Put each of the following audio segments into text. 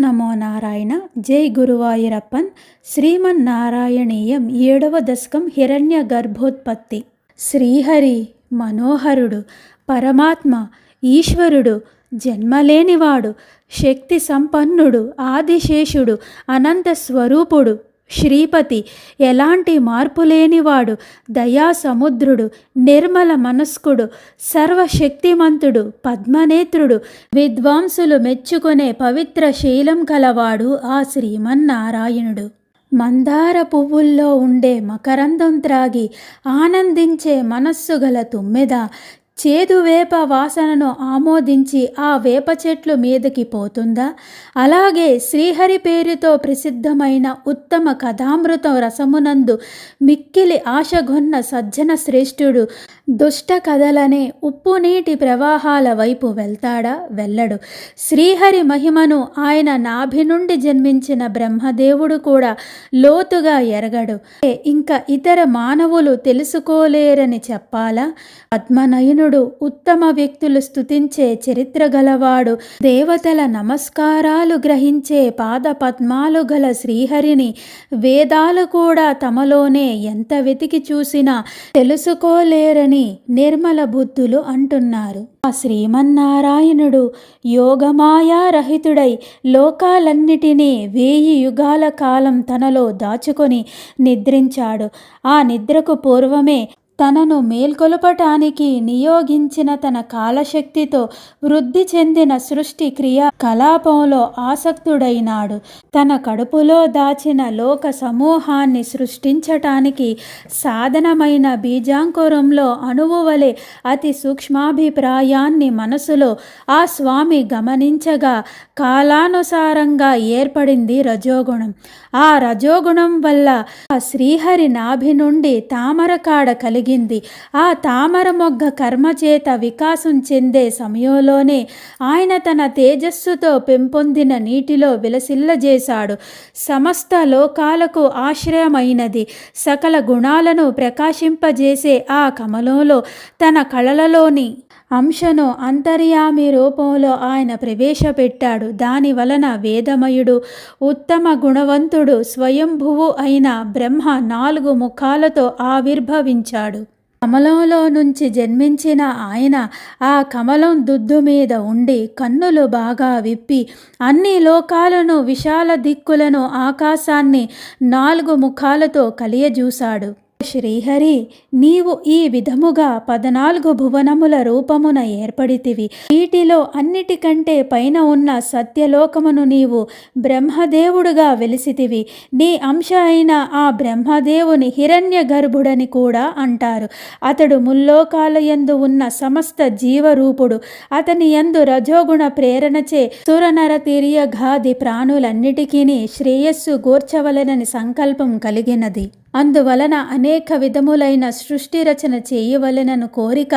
నమో నారాయణ. జై గురువాయూరప్పన్. శ్రీమన్నారాయణీయం 7వ దశకం హిరణ్య గర్భోత్పత్తి. శ్రీహరి మనోహరుడు, పరమాత్మ, ఈశ్వరుడు, జన్మలేనివాడు, శక్తి సంపన్నుడు, ఆదిశేషుడు, అనంత స్వరూపుడు, శ్రీపతి, ఎలాంటి మార్పులేనివాడు, దయా సముద్రుడు, నిర్మల మనస్కుడు, సర్వశక్తిమంతుడు, పద్మనేత్రుడు, విద్వాంసులు మెచ్చుకునే పవిత్ర శైలం కలవాడు ఆ శ్రీమన్నారాయణుడు. మందార పువ్వుల్లో ఉండే మకరందం త్రాగి ఆనందించే మనస్సు గల తుమ్మెద చేదు వేప వాసనను ఆమోదించి ఆ వేప చెట్లు మీదకి పోతుందా? అలాగే శ్రీహరి పేరుతో ప్రసిద్ధమైన ఉత్తమ కథామృతం రసమునందు మిక్కిలి ఆశగొన్న సజ్జన శ్రేష్ఠుడు దుష్ట కథలనే ఉప్పు నీటి ప్రవాహాల వైపు వెళ్తాడా? వెళ్ళడు. శ్రీహరి మహిమను ఆయన నాభి నుండి జన్మించిన బ్రహ్మదేవుడు కూడా లోతుగా ఎరగడు. ఇంకా ఇతర మానవులు తెలుసుకోలేరని చెప్పాలా? పద్మనయనుడు, ఉత్తమ వ్యక్తులు స్తుతించే చరిత్ర గలవాడు, దేవతల నమస్కారాలు గ్రహించే పాద పద్మాలు గల శ్రీహరిని వేదాలు కూడా తమలోనే ఎంత వెతికి చూసినా తెలుసుకోలేరని నిర్మల బుద్ధులు అంటున్నారు. ఆ శ్రీమన్నారాయణుడు యోగమాయారహితుడై లోకాలన్నిటినీ 1000 యుగాల కాలం తనలో దాచుకొని నిద్రించాడు. ఆ నిద్రకు పూర్వమే తనను మేల్కొలుపటానికి నియోగించిన తన కాలశక్తితో వృద్ధి చెందిన సృష్టి క్రియా కలాపంలో ఆసక్తుడైనాడు. తన కడుపులో దాచిన లోక సమూహాన్ని సృష్టించటానికి సాధనమైన బీజాంకురంలో అణువు వలె అతి సూక్ష్మాభిప్రాయాన్ని మనసులో ఆ స్వామి గమనించగా కాలానుసారంగా ఏర్పడింది రజోగుణం. ఆ రజోగుణం వల్ల ఆ శ్రీహరి నాభి నుండి తామరకాడ కలిగింది. ఆ తామర మొగ్గ కర్మచేత వికాసం చెందే సమయంలోనే ఆయన తన తేజస్సుతో పెంపొందిన నీటిలో విలసిల్లజేశాడు. సమస్త లోకాలకు ఆశ్రయమైనది, సకల గుణాలను ప్రకాశింపజేసే ఆ కమలంలో తన కళలలోని అంశను అంతర్యామి రూపంలో ఆయన ప్రవేశపెట్టాడు. దాని వలన వేదమయుడు, ఉత్తమ గుణవంతుడు, స్వయంభువు అయిన బ్రహ్మ 4 ముఖాలతో ఆవిర్భవించాడు. కమలంలో నుంచి జన్మించిన ఆయన ఆ కమలం దుద్దు మీద ఉండి కన్నులు బాగా విప్పి అన్ని లోకాలను, విశాల దిక్కులను, ఆకాశాన్ని 4 ముఖాలతో కలియజూశాడు. శ్రీహరి, నీవు ఈ విధముగా 14 భువనముల రూపమున ఏర్పడితివి. వీటిలో అన్నిటికంటే పైన ఉన్న సత్యలోకమును నీవు బ్రహ్మదేవుడుగా వెలిసితివి. నీ అంశ అయిన ఆ బ్రహ్మదేవుని హిరణ్య గర్భుడని కూడా అంటారు. అతడు ముల్లోకాల యందు ఉన్న సమస్త జీవరూపుడు. అతని యందు రజోగుణ ప్రేరణచే సురనర తిర్యఘాది ప్రాణులన్నిటికీ శ్రేయస్సు గూర్చవలనని సంకల్పం కలిగినది. అందువలన అనేక విధములైన సృష్టి రచన చేయవలెనను కోరిక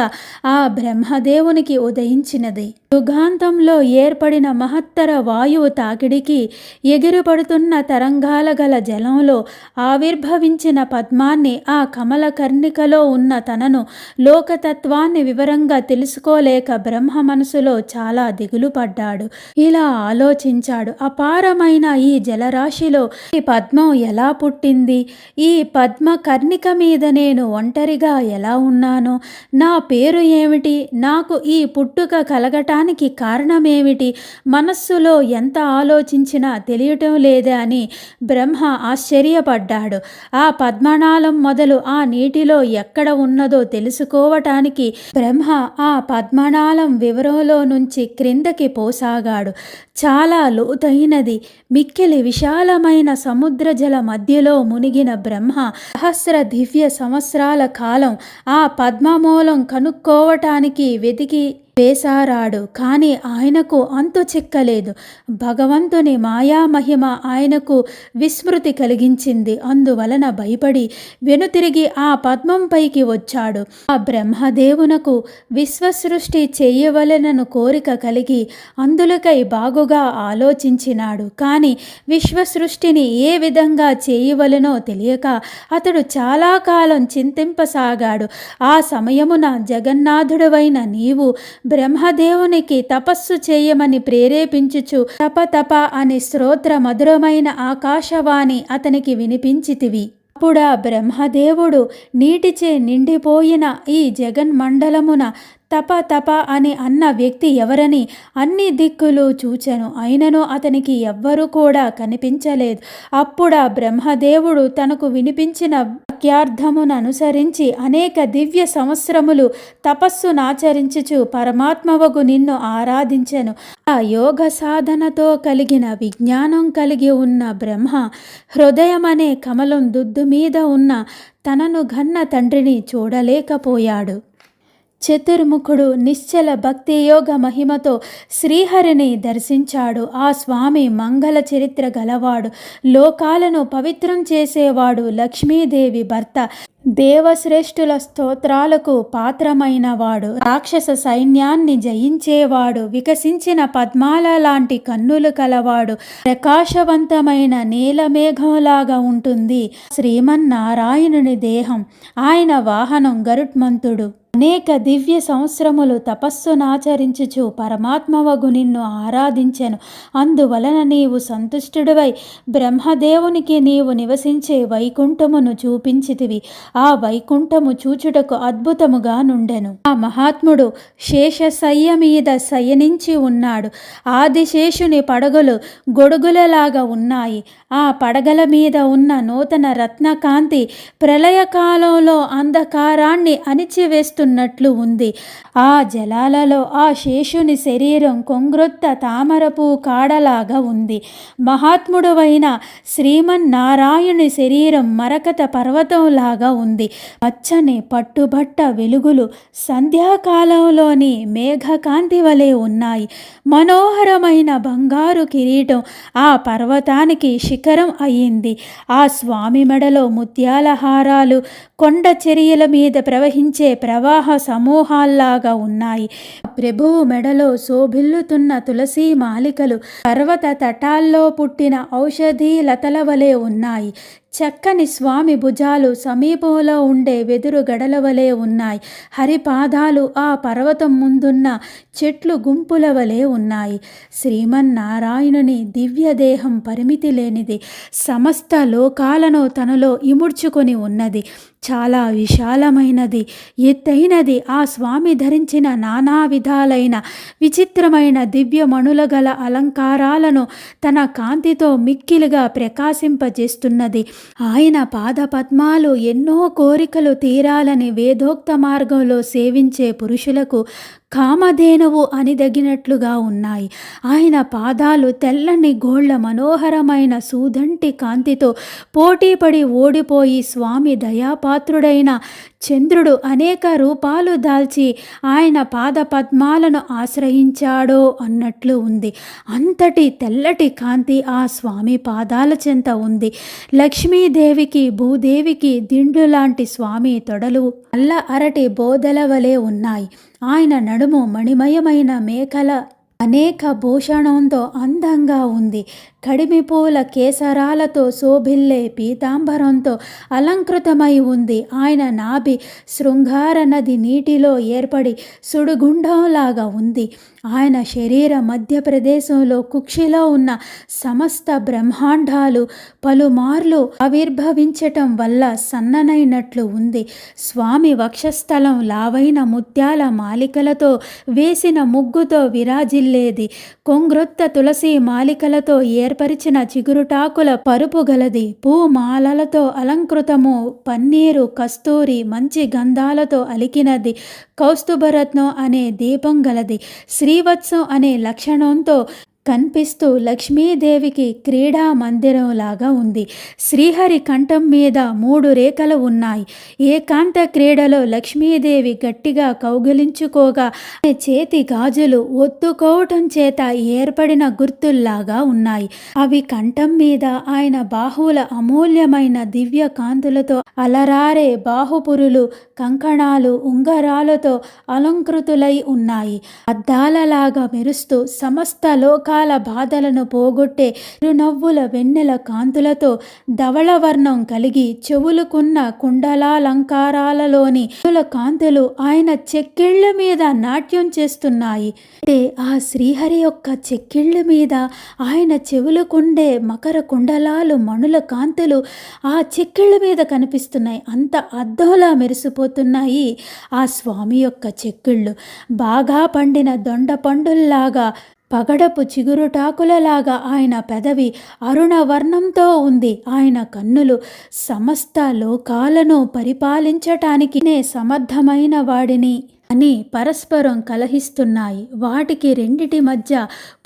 ఆ బ్రహ్మదేవునికి ఉదయించినది. యుగాంతంలో ఏర్పడిన మహత్తర వాయువు తాకిడికి ఎగిరిపడుతున్న తరంగాల గల జలంలో ఆవిర్భవించిన పద్మాన్ని, ఆ కమల కర్ణికలో ఉన్న తనను, లోకతత్వాన్ని వివరంగా తెలుసుకోలేక బ్రహ్మ మనసులో చాలా దిగులు పడ్డాడు. ఇలా ఆలోచించాడు, అపారమైన ఈ జలరాశిలో ఈ పద్మం ఎలా పుట్టింది? ఈ పద్మ కర్ణిక మీద నేను ఒంటరిగా ఎలా ఉన్నాను? నా పేరు ఏమిటి? నాకు ఈ పుట్టుక కలగటానికి కారణమేమిటి? మనస్సులో ఎంత ఆలోచించినా తెలియటం లేదే అని బ్రహ్మ ఆశ్చర్యపడ్డాడు. ఆ పద్మనాళం మొదలు ఆ నీటిలో ఎక్కడ ఉన్నదో తెలుసుకోవటానికి బ్రహ్మ ఆ పద్మనాళం వివరంలో నుంచి క్రిందకి పోసాగాడు. చాలా లోతైనది, మిక్కిలి విశాలమైన సముద్ర జల మధ్యలో మునిగిన బ్రహ్మ సహస్ర దివ్య సంవత్సరాల కాలం ఆ పద్మమూలం కనుక్కోవటానికి వెతికి వేసారాడు. కానీ ఆయనకు అంతు చిక్కలేదు. భగవంతుని మాయామహిమ ఆయనకు విస్మృతి కలిగించింది. అందువలన భయపడి వెనుతిరిగి ఆ పద్మంపైకి వచ్చాడు. ఆ బ్రహ్మదేవునకు విశ్వసృష్టి చేయవలెనను కోరిక కలిగి అందులకై బాగుగా ఆలోచించినాడు. కానీ విశ్వసృష్టిని ఏ విధంగా చేయవలెనో తెలియక అతడు చాలా కాలం చింతింపసాగాడు. ఆ సమయమున జగన్నాథుడవైన నీవు బ్రహ్మదేవునికి తపస్సు చేయమని ప్రేరేపించుచు తప తప అని స్తోత్ర మధురమైన ఆకాశవాణి అతనికి వినిపించితివి. అప్పుడా బ్రహ్మదేవుడు నీటిచే నిండిపోయిన ఈ జగన్మండలమున తప తప అని అన్న వ్యక్తి ఎవరని అన్ని దిక్కులు చూచెను. అయినను అతనికి ఎవ్వరూ కూడా కనిపించలేదు. అప్పుడా బ్రహ్మదేవుడు తనకు వినిపించిన వాక్యార్థమును అనుసరించి అనేక దివ్య సంవత్సరములు తపస్సునాచరించుచు పరమాత్మవగు నిన్ను ఆరాధించెను. ఆ యోగ సాధనతో కలిగిన విజ్ఞానం కలిగి ఉన్న బ్రహ్మ హృదయమనే కమలం దుద్దు మీద ఉన్న తనను గన్న తండ్రిని చూడలేకపోయాడు. చతుర్ముఖుడు నిశ్చల భక్తి యోగ మహిమతో శ్రీహరిని దర్శించాడు. ఆ స్వామి మంగళ చరిత్ర గలవాడు, లోకాలను పవిత్రం చేసేవాడు, లక్ష్మీదేవి భర్త, దేవశ్రేష్ఠుల స్తోత్రాలకు పాత్రమైనవాడు, రాక్షస సైన్యాన్ని జయించేవాడు, వికసించిన పద్మాల లాంటి కన్నులు కలవాడు, ప్రకాశవంతమైన నీలమేఘంలాగా ఉంటుంది శ్రీమన్నారాయణుని దేహం. ఆయన వాహనం గరుత్మంతుడు. అనేక దివ్య సంవత్సరములు తపస్సునాచరించుచు పరమాత్మవగు నిన్ను ఆరాధించెను. అందువలన నీవు సంతుష్టుడివై బ్రహ్మదేవునికి నీవు నివసించే వైకుంఠమును చూపించితివి. ఆ వైకుంఠము చూచుటకు అద్భుతముగా నుండెను. ఆ మహాత్ముడు శేషశయ్య మీద శయనించి ఉన్నాడు. ఆదిశేషుని పడగలు గొడుగులలాగా ఉన్నాయి. ఆ పడగల మీద ఉన్న నూతన రత్నకాంతి ప్రళయకాలంలో అంధకారాన్ని అణిచివేస్తున్నట్లు ఉంది. ఆ జలాలలో ఆ శేషుని శరీరం కొంగ్రొత్త తామరపు కాడలాగా ఉంది. మహాత్ముడువైన శ్రీమన్నారాయణుని శరీరం మరకత పర్వతంలాగా ఉంది. పచ్చని పట్టుబట్ట వెలుగులు సంధ్యాకాలంలోని మేఘకాంతి వలె ఉన్నాయి. మనోహరమైన బంగారు కిరీటం ఆ పర్వతానికి శిఖరం అయింది. ఆ స్వామి మెడలో ముత్యాల హారాలు కొండ చర్యల మీద ప్రవహించే ప్రవాహ సమూహాల్లాగా ఉన్నాయి. ప్రభువు మెడలో శోభిల్లుతున్న తులసి మాలికలు పర్వత తటాల్లో పుట్టిన ఔషధీ లతల వలె ఉన్నాయి. చక్కని స్వామి భుజాలు సమీపంలో ఉండే వెదురు గడల వలె ఉన్నాయి. హరిపాదాలు ఆ పర్వతం ముందున్న చెట్లు గుంపుల వలె ఉన్నాయి. శ్రీమన్నారాయణుని దివ్యదేహం పరిమితి లేనిది, సమస్త లోకాలను తనలో ఇముడ్చుకొని ఉన్నది. చాలా విశాలమైనది, ఎత్తైనది. ఆ స్వామి ధరించిన నానా విధాలైన విచిత్రమైన దివ్యమణుల గల అలంకారాలను తన కాంతితో మిక్కిలిగా ప్రకాశింపజేస్తున్నది. ఆయన పాదపద్మాలు ఎన్నో కోరికలు తీరాలని వేదోక్త మార్గంలో సేవించే పురుషులకు కామధేనువు అనిదగినట్లుగా ఉన్నాయి. ఆయన పాదాలు తెల్లని గోళ్ల మనోహరమైన సూదంటి కాంతితో పోటీపడి ఓడిపోయి స్వామి దయాపాత్రుడైన చంద్రుడు అనేక రూపాలు దాల్చి ఆయన పాద పద్మాలను ఆశ్రయించాడో అన్నట్లు ఉంది. అంతటి తెల్లటి కాంతి ఆ స్వామి పాదాల చెంత ఉంది. లక్ష్మీదేవికి భూదేవికి దిండు లాంటి స్వామి తొడలు అల్ల అరటి బోదల వలె ఉన్నాయి. ఆయన నడుము మణిమయమైన మేకల అనేక భూషణంతో అందంగా ఉంది. కడిమి పూల కేసరాలతో శోభిల్లే పీతాంబరంతో అలంకృతమై ఉంది. ఆయన నాభి శృంగార నది నీటిలో ఏర్పడి సుడిగుండంలాగా ఉంది. ఆయన శరీర మధ్య ప్రదేశంలో కుక్షిలో ఉన్న సమస్త బ్రహ్మాండాలు పలుమార్లు ఆవిర్భవించటం వల్ల సన్ననైనట్లు ఉంది. స్వామి వక్షస్థలం లావైన ముత్యాల మాలికలతో వేసిన ముగ్గుతో విరాజిల్లేది. కొంగ్రొత్త తులసి మాలికలతో ఏర్పరిచిన చిగురుటాకుల పరుపు గలది. పూమాలలతో అలంకృతము, పన్నీరు, కస్తూరి, మంచి గంధాలతో అలికినది. కౌస్తుభరత్నం అనే దీపం గలది. శ్రీవత్సం అనే లక్షణంతో కనిపిస్తూ లక్ష్మీదేవికి క్రీడా మందిరంలాగా ఉంది. శ్రీహరి కంఠం మీద 3 రేఖలు ఉన్నాయి. ఏకాంత క్రీడలో లక్ష్మీదేవి గట్టిగా కౌగిలించుకోగా చేతి గాజులు ఒత్తుకోవటం చేత ఏర్పడిన గుర్తుల్లాగా ఉన్నాయి. అవి కంఠం మీద ఆయన బాహువుల అమూల్యమైన దివ్య కాంతులతో అలరారే బాహుపురులు, కంకణాలు, ఉంగరాలతో అలంకృతులై ఉన్నాయి. అద్దాలలాగా మెరుస్తూ సమస్త లోక సుఖదుఖాల బాధలను పోగొట్టే చిరునవ్వుల వెన్నెల కాంతులతో ధవళవర్ణం కలిగి చెవులుకున్న కుండలాలంకారాలలోని కాంతులు ఆయన చెక్కిళ్ళ మీద నాట్యం చేస్తున్నాయి. అంటే ఆ శ్రీహరి యొక్క చెక్కిళ్ళ మీద ఆయన చెవులకుండే మకర కుండలాలు మణుల కాంతులు ఆ చెక్కిళ్ళ మీద కనిపిస్తున్నాయి. అంత అద్దంలా మెరిసిపోతున్నాయి ఆ స్వామి యొక్క చెక్కిళ్ళు. బాగా పండిన దొండ పండుల్లాగా పగడపు చిగురుటాకులలాగా ఆయన పెదవి అరుణ వర్ణంతో ఉంది. ఆయన కన్నులు సమస్త లోకాలను పరిపాలించటానికి సమర్థమైన వాడిని అని పరస్పరం కలహిస్తున్నాయి. వాటికి రెండిటి మధ్య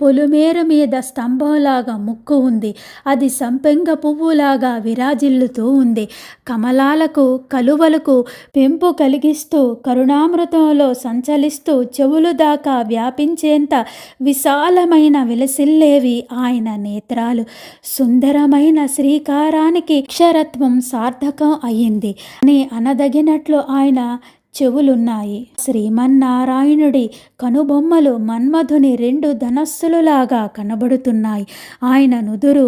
పొలిమేర మీద స్తంభంలాగా ముక్కు ఉంది. అది సంపెంగ పువ్వులాగా విరాజిల్లుతూ ఉంది. కమలాలకు కలువలకు పెంపు కలిగిస్తూ కరుణామృతంలో సంచలిస్తూ చెవులు దాకా వ్యాపించేంత విశాలమైన విలసిల్లేవి ఆయన నేత్రాలు. సుందరమైన శ్రీకారానికి అక్షరత్వం సార్థకం అయ్యింది అని అనదగినట్లు ఆయన చెవులున్నాయి. శ్రీమన్నారాయణుడి కనుబొమ్మలు మన్మధుని రెండు ధనస్సులులాగా కనబడుతున్నాయి. ఆయన నుదురు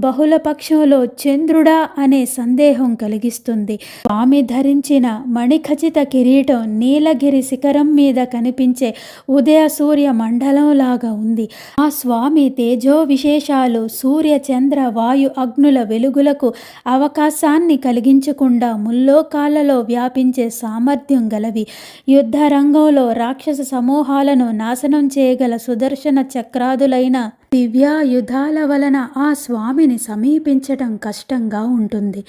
బహుళ పక్షంలో చంద్రుడా అనే సందేహం కలిగిస్తుంది. స్వామి ధరించిన మణిఖచిత కిరీటం నీలగిరి శిఖరం మీద కనిపించే ఉదయ సూర్య మండలంలాగా ఉంది. ఆ స్వామి తేజో విశేషాలు సూర్య చంద్ర వాయు అగ్నుల వెలుగులకు అవకాశాన్ని కలిగించకుండా ముల్లోకాలలో వ్యాపించే సామర్థ్యం గలవి. యుద్ధ రంగంలో రాక్షస సమూహాలను నాశనం చేయగల సుదర్శన చక్రాదులైన దివ్యాయుధాల వలన ఆ స్వామిని సమీపించటం కష్టంగా ఉంటుంది.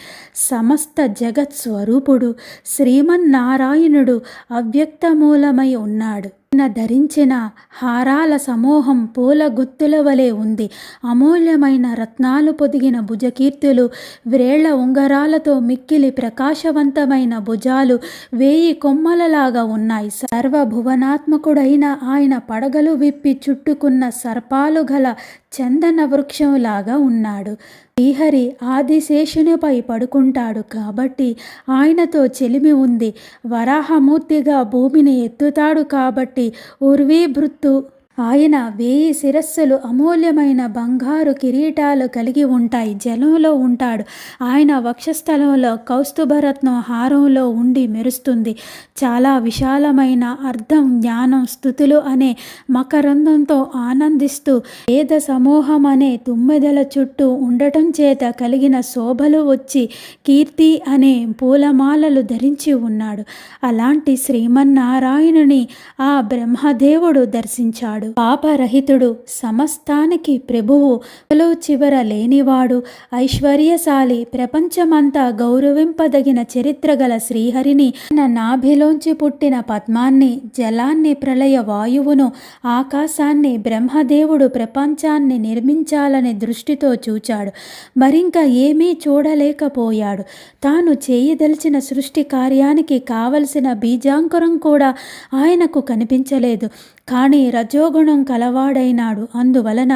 సమస్త జగత్ స్వరూపుడు శ్రీమన్నారాయణుడు అవ్యక్తమూలమై ఉన్నాడు. ఆయన ధరించిన హారాల సమూహం పూల గుత్తుల వలె ఉంది. అమూల్యమైన రత్నాలు పొదిగిన భుజకీర్తులు, వ్రేళ్ల ఉంగరాలతో మిక్కిలి ప్రకాశవంతమైన భుజాలు 1000 కొమ్మలలాగా ఉన్నాయి. సర్వభువనాత్మకుడైన ఆయన పడగలు విప్పి చుట్టుకున్న సర్పాలు గల చందన వృక్షంలాగా ఉన్నాడు. శ్రీహరి ఆదిశేషునిపై పడుకుంటాడు కాబట్టి ఆయనతో చెలిమి ఉంది. వరాహమూర్తిగా భూమిని ఎత్తుతాడు కాబట్టి ఉర్వీభృత్తు. ఆయన 1000 శిరస్సులు అమూల్యమైన బంగారు కిరీటాలు కలిగి ఉంటాయి. జలంలో ఉంటాడు. ఆయన వక్షస్థలంలో కౌస్తుభరత్నం హారంలో ఉండి మెరుస్తుంది. చాలా విశాలమైన అర్థం జ్ఞానం స్థుతులు అనే మకరందంతో ఆనందిస్తూ వేద సమూహం అనే తుమ్మెదల చుట్టూ ఉండటం చేత కలిగిన శోభలు వచ్చి కీర్తి అనే పూలమాలలు ధరించి ఉన్నాడు. అలాంటి శ్రీమన్నారాయణుని ఆ బ్రహ్మదేవుడు దర్శించాడు. పాపరహితుడు, సమస్తానికి ప్రభువు, చివర లేనివాడు, ఐశ్వర్యశాలి, ప్రపంచమంతా గౌరవింపదగిన చరిత్ర గల శ్రీహరిని నాభిలోంచి పుట్టిన పద్మాన్ని, జలాన్ని, ప్రళయ వాయువును, ఆకాశాన్ని బ్రహ్మదేవుడు ప్రపంచాన్ని నిర్మించాలనే దృష్టితో చూచాడు. మరింక ఏమీ చూడలేకపోయాడు. తాను చేయదలిచిన సృష్టి కార్యానికి కావలసిన బీజాంకురం కూడా ఆయనకు కనిపించలేదు. కానీ రజోగుణం కలవాడైనాడు. అందువలన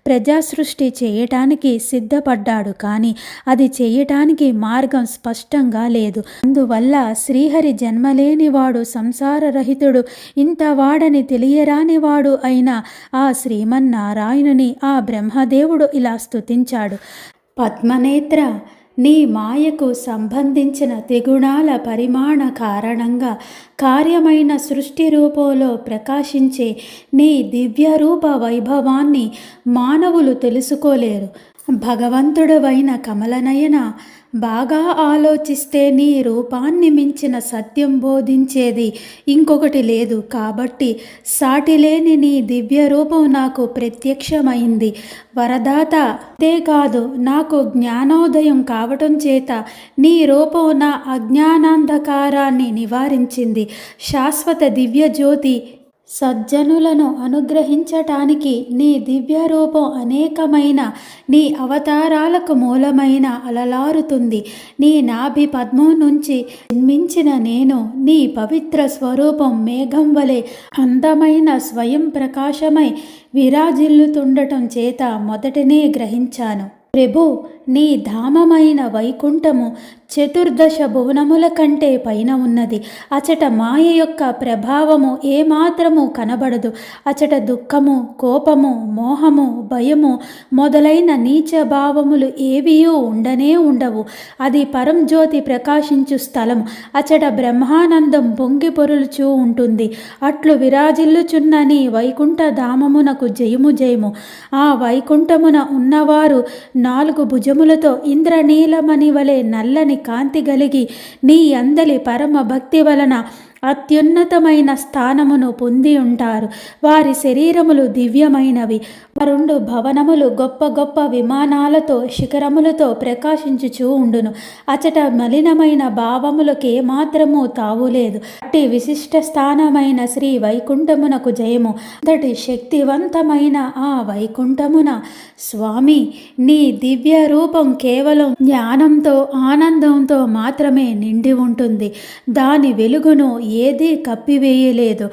ప్రజాసృష్టి చేయటానికి సిద్ధపడ్డాడు. కానీ అది చేయటానికి మార్గం స్పష్టంగా లేదు. అందువల్ల శ్రీహరి జన్మలేనివాడు, సంసారరహితుడు, ఇంతవాడని తెలియరానివాడు అయిన ఆ శ్రీమన్నారాయణుని ఆ బ్రహ్మదేవుడు ఇలా స్తుతించాడు. పద్మనేత్ర, నీ మాయకు సంబంధించిన త్రిగుణాల పరిమాణ కారణంగా కార్యమైన సృష్టి రూపంలో ప్రకాశించే నీ దివ్యరూప వైభవాన్ని మానవులు తెలుసుకోలేరు. భగవంతుడవైన కమలనయన, బాగా ఆలోచిస్తే నీ రూపాన్ని మించిన సత్యం బోధించేది ఇంకొకటి లేదు. కాబట్టి సాటిలేని నీ దివ్య రూపం నాకు ప్రత్యక్షమైంది. వరదాత, అంతేకాదు నాకు జ్ఞానోదయం కావటం చేత నీ రూపం నా అజ్ఞానాంధకారాన్ని నివారించింది. శాశ్వత దివ్య జ్యోతి సజ్జనులను అనుగ్రహించటానికి నీ దివ్య రూపం అనేకమైన నీ అవతారాలకు మూలమైన అలలారుతుంది. నీ నాభి పద్మం నుంచి జన్మించిన నేను నీ పవిత్ర స్వరూపం మేఘం వలె అందమైన స్వయం ప్రకాశమై విరాజిల్లుతుండటం చేత మొదటనే గ్రహించాను. ప్రభు, నీ ధామమైన వైకుంఠము చతుర్దశ భువనముల కంటే పైన ఉన్నది. అచట మాయ యొక్క ప్రభావము ఏమాత్రము కనబడదు. అచట దుఃఖము, కోపము, మోహము, భయము మొదలైన నీచ భావములు ఏవియూ ఉండనే ఉండవు. అది పరంజ్యోతి ప్రకాశించు స్థలము. అచట బ్రహ్మానందం పొంగి పొరులుచూ ఉంటుంది. అట్లు విరాజిల్లుచున్న నీ వైకుంఠ ధామమునకు జయము జయము. ఆ వైకుంఠమున ఉన్నవారు 4 భుజములతో ఇంద్రనీలమణి వలె నల్లని కాంతి కలిగి నీ అందలి పరమ భక్తి వలన అత్యున్నతమైన స్థానమును పొంది ఉంటారు. వారి శరీరములు దివ్యమైనవి. 2 భవనములు గొప్ప గొప్ప విమానాలతో శిఖరములతో ప్రకాశించుచూ ఉండును. అచట మలినమైన భావములకు ఏమాత్రము తావులేదు. అట్టి విశిష్ట స్థానమైన శ్రీ వైకుంఠమునకు జయము. అంతటి శక్తివంతమైన ఆ వైకుంఠమున స్వామి నీ దివ్య రూపం కేవలం జ్ఞానంతో ఆనందంతో మాత్రమే నిండి ఉంటుంది. దాని వెలుగును ఏదీ కప్పివేయలేదు.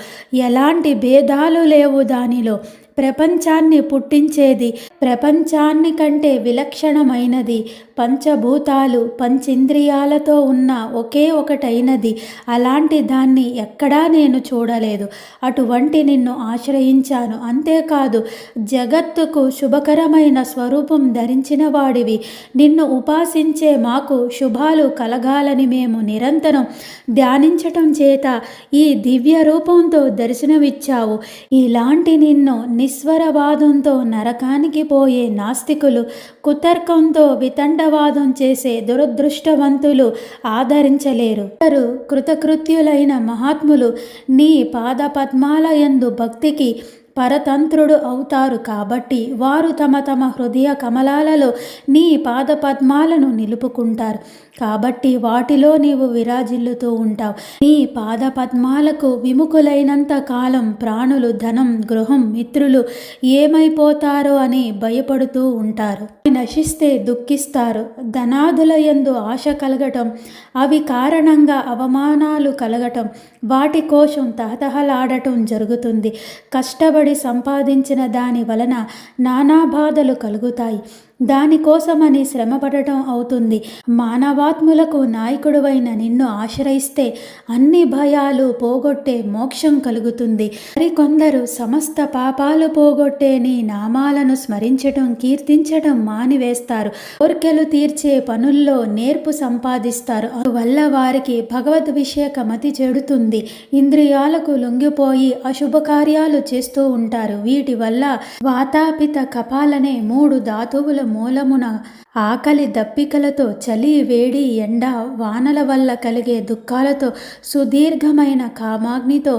ఎలాంటి భేదాలు లేవు దానిలో. ప్రపంచాన్ని పుట్టించేది, ప్రపంచాన్ని కంటే విలక్షణమైనది, పంచభూతాలు పంచేంద్రియాలతో ఉన్న ఒకే ఒకటైనది. అలాంటి దాన్ని ఎక్కడా నేను చూడలేదు. అటువంటి నిన్ను ఆశ్రయించాను. అంతేకాదు జగత్తుకు శుభకరమైన స్వరూపం ధరించిన వాడివి. నిన్ను ఉపాసించే మాకు శుభాలు కలగాలని మేము నిరంతరం ధ్యానించటం చేత ఈ దివ్య రూపంతో దర్శనమిచ్చావు. ఇలాంటి నిన్ను నిస్వరవాదంతో నరకానికి పోయే నాస్తికులు, కుతర్కంతో వితండవాదం చేసే దురదృష్టవంతులు ఆదరించలేరు. వారు కృతకృత్యులైన మహాత్ములు నీ పాదపద్మాల యందు భక్తికి పరతంత్రుడు అవుతారు. కాబట్టి వారు తమ తమ హృదయ కమలాలలో నీ పాదపద్మాలను నిలుపుకుంటారు. కాబట్టి వాటిలో నీవు విరాజిల్లుతూ ఉంటావు. నీ పాదపద్మాలకు విముఖులైనంత కాలం ప్రాణులు ధనం, గృహం, మిత్రులు ఏమైపోతారో అని భయపడుతూ ఉంటారు. నశిస్తే దుఃఖిస్తారు. ధనాదుల యందు ఆశ కలగటం, అవి కారణంగా అవమానాలు కలగటం, వాటి కోసం తహతహలాడటం జరుగుతుంది. కష్టపడి సంపాదించిన దాని వలన నానా బాధలు కలుగుతాయి. దానికోసమని శ్రమపడటం అవుతుంది. మానవాత్ములకు నాయకుడువైన నిన్ను ఆశ్రయిస్తే అన్ని భయాలు పోగొట్టే మోక్షం కలుగుతుంది. మరికొందరు సమస్త పాపాలు పోగొట్టే నీ నామాలను స్మరించటం, కీర్తించటం మానివేస్తారు. కోర్కెలు తీర్చే పనుల్లో నేర్పు సంపాదిస్తారు. అందువల్ల వారికి భగవద్విషయక మతి చెడుతుంది. ఇంద్రియాలకు లొంగిపోయి అశుభకార్యాలు చేస్తూ ఉంటారు. వీటి వల్ల వాతాపిత కపాలనే 3 ధాతువుల మూలమున ఆకలి దప్పికలతో, చలి, వేడి, ఎండ, వానల వల్ల కలిగే దుఃఖాలతో, సుదీర్ఘమైన కామాగ్నితో,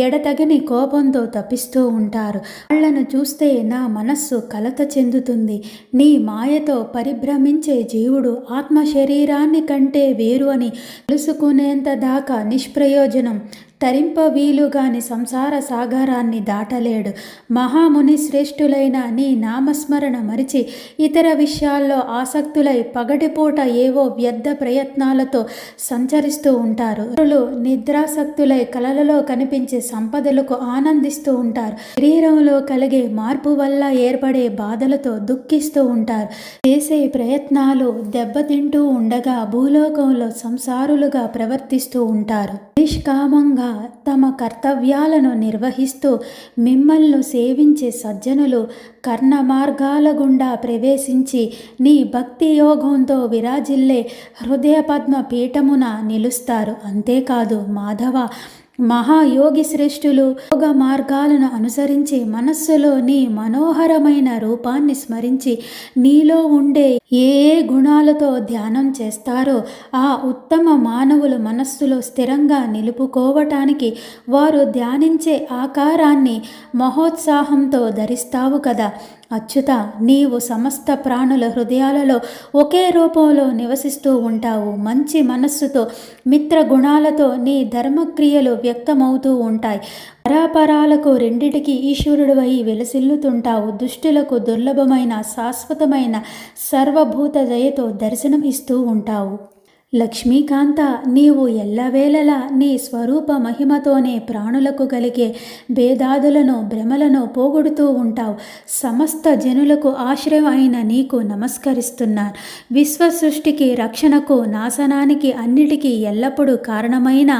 ఎడతగని కోపంతో తపిస్తూ ఉంటారు. వాళ్లను చూస్తే నా మనస్సు కలత చెందుతుంది. నీ మాయతో పరిభ్రమించే జీవుడు ఆత్మ శరీరాన్ని కంటే వేరు అని తెలుసుకునేంత దాకా నిష్ప్రయోజనం. తరింప వీలుగాని సంసార సాగరాన్ని దాటలేడు. మహాముని శ్రేష్ఠులైన నీ నామస్మరణ మరిచి ఇతర విషయాల్లో ఆసక్తులై పగటిపూట ఏవో వ్యర్థ ప్రయత్నాలతో సంచరిస్తూ ఉంటారు. నిద్రాసక్తులై కలలలో కనిపించే సంపదలకు ఆనందిస్తూ ఉంటారు. శరీరంలో కలిగే మార్పు వల్ల ఏర్పడే బాధలతో దుఃఖిస్తూ ఉంటారు. చేసే ప్రయత్నాలు దెబ్బతింటూ ఉండగా భూలోకంలో సంసారులుగా ప్రవర్తిస్తూ ఉంటారు. నిష్కామంగా తమ కర్తవ్యాలను నిర్వహిస్తూ మిమ్మల్ని సేవించే సజ్జనులు కర్ణ మార్గాల గుండా ప్రవేశించి నీ భక్తి యోగంతో విరాజిల్లే హృదయ పద్మ పీఠమున నిలుస్తారు. అంతేకాదు మాధవ, మహాయోగి శ్రేష్ఠులు యోగ మార్గాలను అనుసరించి మనస్సులో నీ మనోహరమైన రూపాన్ని స్మరించి నీలో ఉండే ఏ గుణాలతో ధ్యానం చేస్తారో ఆ ఉత్తమ మానవులు మనస్సులో స్థిరంగా నిలుపుకోవటానికి వారు ధ్యానించే ఆకారాన్ని మహోత్సాహంతో ధరిస్తావు కదా. అచ్యుత, నీవు సమస్త ప్రాణుల హృదయాలలో ఒకే రూపంలో నివసిస్తూ ఉంటావు. మంచి మనస్సుతో, మిత్ర గుణాలతో నీ ధర్మక్రియలు వ్యక్తమవుతూ ఉంటాయి. పరాపరాలకు రెండిటికి ఈశ్వరుడివై వెలసిల్లుతుంటావు. దుష్టులకు దుర్లభమైన శాశ్వతమైన సర్వభూత దయతో దర్శనం ఇస్తూ ఉంటావు. లక్ష్మీకాంత, నీవు ఎల్లవేళలా నీ స్వరూప మహిమతోనే ప్రాణులకు కలిగే భేదాదులను భ్రమలను పోగొడుతూ ఉంటావు. సమస్త జనులకు ఆశ్రయం అయిన నీకు నమస్కరిస్తున్నాను. విశ్వ సృష్టికి, రక్షణకు, నాశనానికి అన్నిటికీ ఎల్లప్పుడూ కారణమైన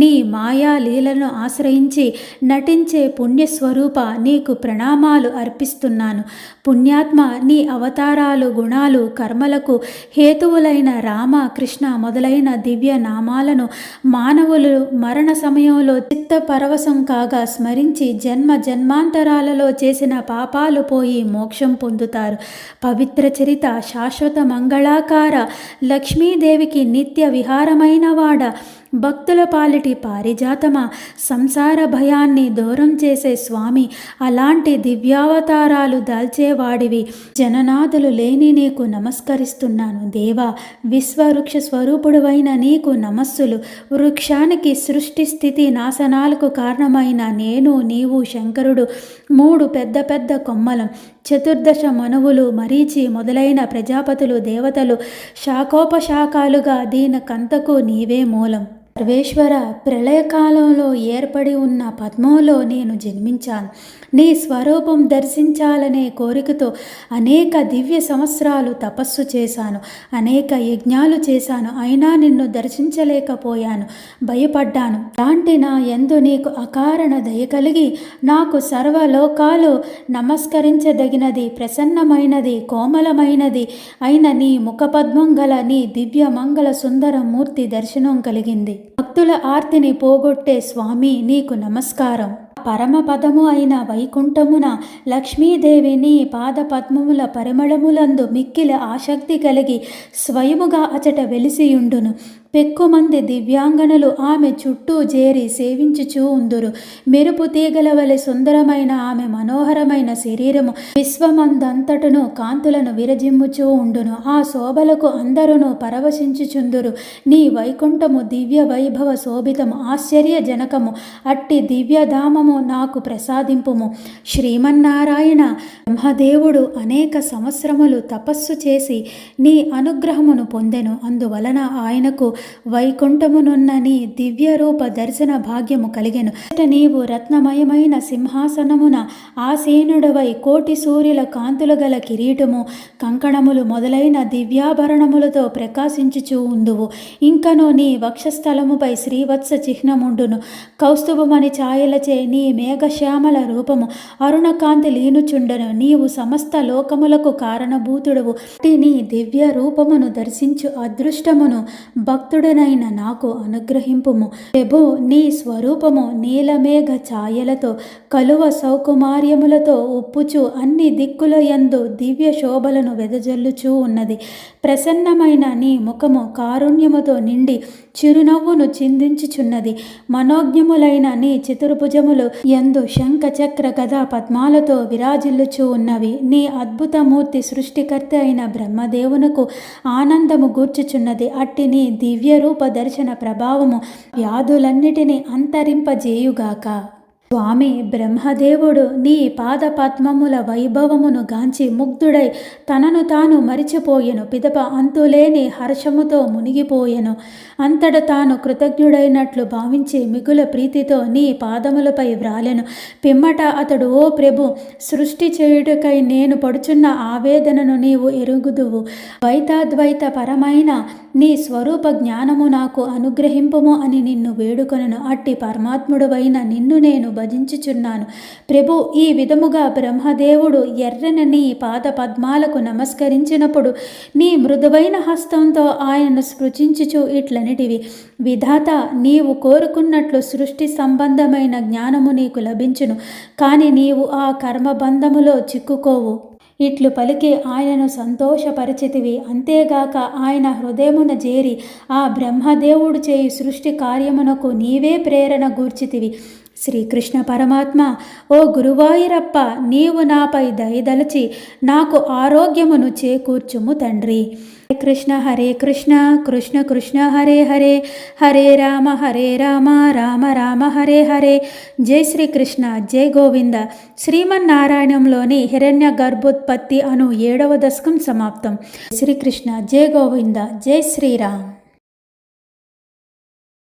నీ మాయా లీలను ఆశ్రయించి నటించే పుణ్యస్వరూప నీకు ప్రణామాలు అర్పిస్తున్నాను. పుణ్యాత్మ, నీ అవతారాలు, గుణాలు, కర్మలకు హేతువులైన రామ, కృష్ణ మొదలైన దివ్య నామాలను మానవులు మరణ సమయంలో చిత్త పరవశం కాగా స్మరించి జన్మ జన్మాంతరాలలో చేసిన పాపాలు పోయి మోక్షం పొందుతారు. పవిత్ర చరిత, శాశ్వత మంగళాకార, లక్ష్మీదేవికి నిత్య విహారమైన వాడ, భక్తుల పాలిటి పారిజాతమా, సంసార భయాన్ని దూరం చేసే స్వామి, అలాంటి దివ్యావతారాలు దాల్చేవాడివి, జననాథులు లేని నీకు నమస్కరిస్తున్నాను. దేవా, విశ్వవృక్ష స్వరూపుడువైన నీకు నమస్సులు. వృక్షానికి సృష్టి స్థితి నాశనాలకు కారణమైన నేను, నీవు, శంకరుడు మూడు పెద్ద పెద్ద కొమ్మలం, చతుర్దశ మనువులు, మరీచి మొదలైన ప్రజాపతులు, దేవతలు శాఖోపశాఖాలుగా దీనికంతకు నీవే మూలం. సర్వేశ్వర, ప్రళయకాలంలో ఏర్పడి ఉన్న పద్మంలో నేను జన్మించాను. నీ స్వరూపం దర్శించాలనే కోరికతో అనేక దివ్య సంవత్సరాలు తపస్సు చేశాను, అనేక యజ్ఞాలు చేశాను. అయినా నిన్ను దర్శించలేకపోయాను, భయపడ్డాను. అలాంటి నా యందు నీకు అకారణ దయ కలిగి నాకు సర్వలోకాలు నమస్కరించదగినది, ప్రసన్నమైనది, కోమలమైనది అయిన నీ ముఖపద్మం గల నీ దివ్య మంగళ సుందర మూర్తి దర్శనం కలిగింది. భక్తుల ఆర్తిని పోగొట్టే స్వామి, నీకు నమస్కారం. పరమపదము అయిన వైకుంఠమున లక్ష్మీదేవి నీ పాదపద్మముల పరిమళములందు మిక్కిలి ఆసక్తి కలిగి స్వయముగా అచట వెలిసియుండును. పెక్కుమంది దివ్యాంగనలు ఆమె చుట్టూ చేరి సేవించుచూ ఉందురు. మెరుపు తీగల వలె సుందరమైన ఆమె మనోహరమైన శరీరము విశ్వమందంతటను కాంతులను విరజిమ్ముచూ ఉండును. ఆ శోభలకు అందరును పరవశించుచుందురు. నీ వైకుంఠము దివ్య వైభవ శోభితము, ఆశ్చర్యజనకము. అట్టి దివ్యధామము నాకు ప్రసాదింపుము. శ్రీమన్నారాయణ బ్రహ్మదేవుడు అనేక సంవత్సరములు తపస్సు చేసి నీ అనుగ్రహమును పొందెను. అందువలన ఆయనకు వైకుంఠమునున్న నీ దివ్య రూప దర్శన భాగ్యము కలిగెను. నీవు రత్నమయమైన సింహాసనమున ఆసీనుడవై కోటి సూర్యుల కాంతులు గల కిరీటము, కంకణములు మొదలైన దివ్యాభరణములతో ప్రకాశించుచూ ఉందువు. ఇంకను నీ వక్షస్థలముపై శ్రీవత్స చిహ్నముండును. కౌస్తుభమణి ఛాయలచే నీ మేఘశ్యామల రూపము అరుణకాంతి లీనుచుండెను. నీవు సమస్త లోకములకు కారణభూతుడవు. నీ దివ్య రూపమును దర్శించు అదృష్టమును భక్తుడనైన నాకు అనుగ్రహింపుము. ప్రభు, నీ స్వరూపము నీలమేఘ ఛాయలతో కలువ సౌకుమార్యములతో ఉప్పుచు అన్ని దిక్కుల యందు దివ్య శోభలను వెదజల్లుచూ ఉన్నది. ప్రసన్నమైన నీ ముఖము కారుణ్యముతో నిండి చిరునవ్వును చిందించుచున్నది. మనోజ్ఞములైన నీ చతుర్భుజములు యందు శంఖ చక్ర గదా పద్మాలతో విరాజిల్లుచూ ఉన్నవి. నీ అద్భుతమూర్తి సృష్టికర్త అయిన బ్రహ్మదేవునకు ఆనందము గూర్చుచున్నది. అట్టి నీ దివ్య రూప దర్శన ప్రభావము వ్యాధులన్నిటినీ అంతరింపజేయుగాక. స్వామి, బ్రహ్మదేవుడు నీ పాదపద్మముల వైభవమును గాంచి ముగ్ధుడై తనను తాను మరిచిపోయెను. పిదప అంతులేని హర్షముతో మునిగిపోయెను. అంతట తాను కృతజ్ఞుడైనట్లు భావించి మిగుల ప్రీతితో నీ పాదములపై వ్రాలెను. పిమ్మట అతడు, ఓ ప్రభు, సృష్టి చేయుటకై నేను పడుచున్న ఆవేదనను నీవు ఎరుగుదువు. ద్వైతాద్వైత పరమైన నీ స్వరూప జ్ఞానము నాకు అనుగ్రహింపుము అని నిన్ను వేడుకొనెను. అట్టి పరమాత్ముడువైన నిన్ను నేను భజించుచున్నాను. ప్రభు, ఈ విధముగా బ్రహ్మదేవుడు ఎర్రని నీ పాద పద్మాలకు నమస్కరించినప్పుడు నీ మృదువైన హస్తంతో ఆయనను స్పృశించుచు ఇట్లనిటివి, విధాత, నీవు కోరుకున్నట్లు సృష్టి సంబంధమైన జ్ఞానము నీకు లభించును. కానీ నీవు ఆ కర్మబంధములో చిక్కుకోవు. ఇట్లు పలికి ఆయనను సంతోషపరిచితివి. అంతేగాక ఆయన హృదయమున చేరి ఆ బ్రహ్మదేవుడు చేయి సృష్టి కార్యమునకు నీవే ప్రేరణ గూర్చితివి. శ్రీకృష్ణ పరమాత్మ, ఓ గురువాయూరప్ప, నీవు నాపై దయదలచి నాకు ఆరోగ్యమును చేకూర్చుము తండ్రి. హరే కృష్ణ కృష్ణ కృష్ణ హరే హరే, హరే రామ రామ రామ హరే హరే. జై శ్రీకృష్ణ, జై గోవింద. శ్రీమన్నారాయణంలోని హిరణ్య గర్భోత్పత్తి అను 7వ దశకం సమాప్తం. శ్రీకృష్ణ, జై గోవింద, జై శ్రీరామ్.